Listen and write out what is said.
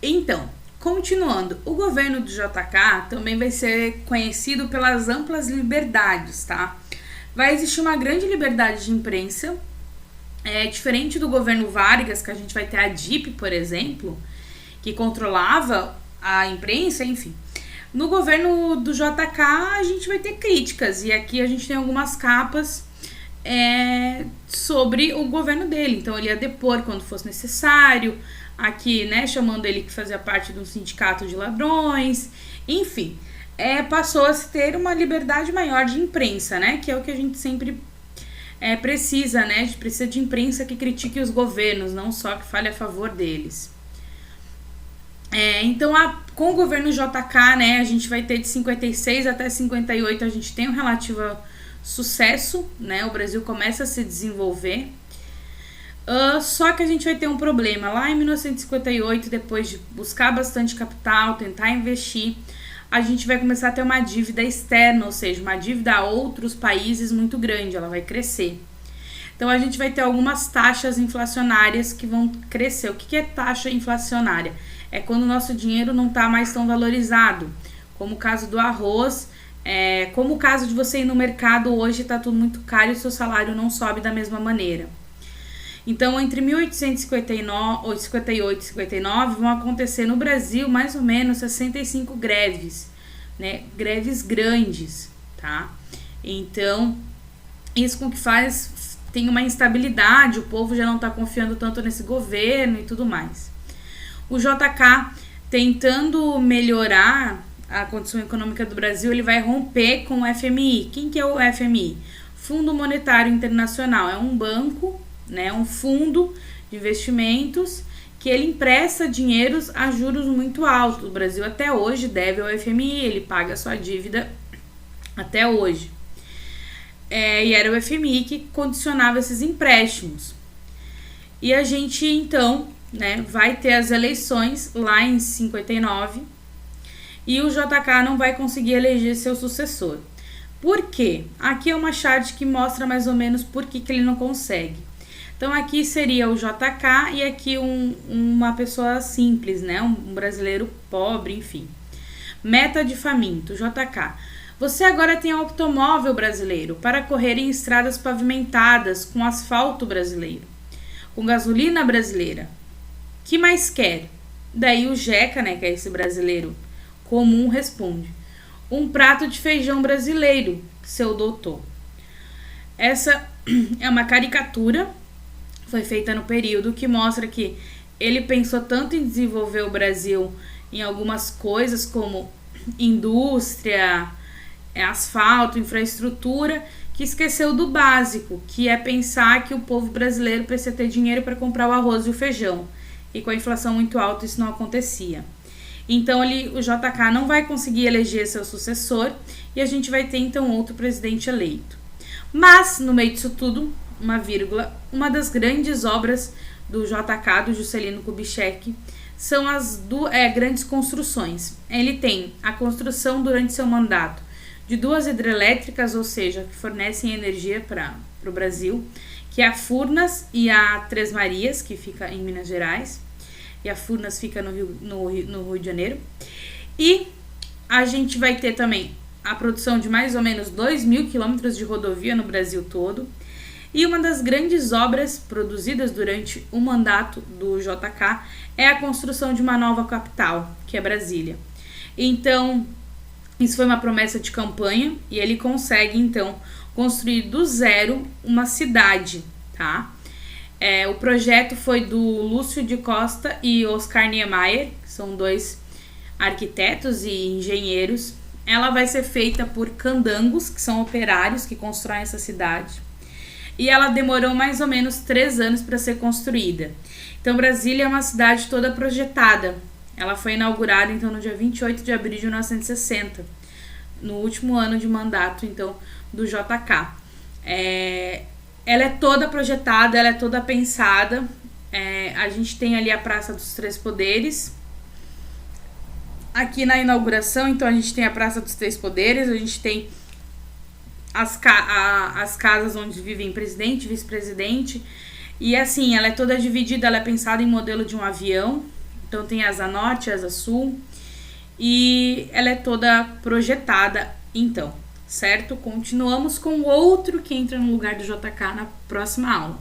Então, continuando, o governo do JK também vai ser conhecido pelas amplas liberdades, tá? Vai existir uma grande liberdade de imprensa, diferente do governo Vargas, que a gente vai ter a DIP, por exemplo, que controlava a imprensa, enfim. No governo do JK a gente vai ter críticas, e aqui a gente tem algumas capas sobre o governo dele. Então ele ia depor quando fosse necessário, aqui, né, chamando ele que fazia parte de um sindicato de ladrões, enfim. Passou a se ter uma liberdade maior de imprensa, né, que é o que a gente sempre precisa, né, a gente precisa de imprensa que critique os governos, não só que fale a favor deles. Então, com o governo JK, né, a gente vai ter de 56 até 58, a gente tem um relativo sucesso, né, o Brasil começa a se desenvolver, só que a gente vai ter um problema. Lá em 1958, depois de buscar bastante capital, tentar investir, a gente vai começar a ter uma dívida externa, ou seja, uma dívida a outros países muito grande, ela vai crescer. Então, a gente vai ter algumas taxas inflacionárias que vão crescer. O que é taxa inflacionária? É quando o nosso dinheiro não está mais tão valorizado, como o caso do arroz, como o caso de você ir no mercado hoje, está tudo muito caro e o seu salário não sobe da mesma maneira. Então, entre 1858 e 59, vão acontecer no Brasil mais ou menos 65 greves, né? Greves grandes, tá? Então, isso com que tem uma instabilidade, o povo já não está confiando tanto nesse governo e tudo mais. O JK, tentando melhorar a condição econômica do Brasil, ele vai romper com o FMI. Quem que é o FMI? Fundo Monetário Internacional. É um banco, né, um fundo de investimentos que ele empresta dinheiros a juros muito altos. O Brasil até hoje deve ao FMI, ele paga sua dívida até hoje. E era o FMI que condicionava esses empréstimos. E a gente, então, né, vai ter as eleições lá em 59 e o JK não vai conseguir eleger seu sucessor. Por quê? Aqui é uma chart que mostra mais ou menos por que ele não consegue. Então aqui seria o JK e aqui uma pessoa simples, né, um brasileiro pobre, enfim. Meta de faminto, JK. Você agora tem automóvel brasileiro para correr em estradas pavimentadas com asfalto brasileiro, com gasolina brasileira. Que mais quer? Daí o Jeca, né, que é esse brasileiro comum, responde: um prato de feijão brasileiro, seu doutor. Essa é uma caricatura, foi feita no período, que mostra que ele pensou tanto em desenvolver o Brasil em algumas coisas como indústria, asfalto, infraestrutura, que esqueceu do básico, que é pensar que o povo brasileiro precisa ter dinheiro para comprar o arroz e o feijão. E com a inflação muito alta isso não acontecia. Então o JK não vai conseguir eleger seu sucessor e a gente vai ter então outro presidente eleito. Mas, no meio disso tudo, uma vírgula, uma das grandes obras do JK, do Juscelino Kubitschek, são as grandes construções. Ele tem a construção durante seu mandato de 2 hidrelétricas, ou seja, que fornecem energia para o Brasil, que é a Furnas e a Três Marias, que fica em Minas Gerais, e a Furnas fica no Rio de Janeiro. E a gente vai ter também a produção de mais ou menos 2.000 quilômetros de rodovia no Brasil todo. E uma das grandes obras produzidas durante o mandato do JK é a construção de uma nova capital, que é Brasília. Então, isso foi uma promessa de campanha e ele consegue, então, construir do zero uma cidade, tá? O projeto foi do Lúcio de Costa e Oscar Niemeyer, que são 2 arquitetos e engenheiros. Ela vai ser feita por candangos, que são operários que constroem essa cidade. E ela demorou mais ou menos 3 anos para ser construída. Então, Brasília é uma cidade toda projetada. Ela foi inaugurada, então, no dia 28 de abril de 1960, no último ano de mandato, então, do JK. Ela é toda projetada, ela é toda pensada. A gente tem ali a Praça dos Três Poderes. Aqui na inauguração, então, a gente tem a Praça dos Três Poderes, a gente tem as casas onde vivem presidente, vice-presidente. E assim, ela é toda dividida, ela é pensada em modelo de um avião. Então tem asa norte, asa sul, e ela é toda projetada, então, certo? Continuamos com outro que entra no lugar do JK na próxima aula.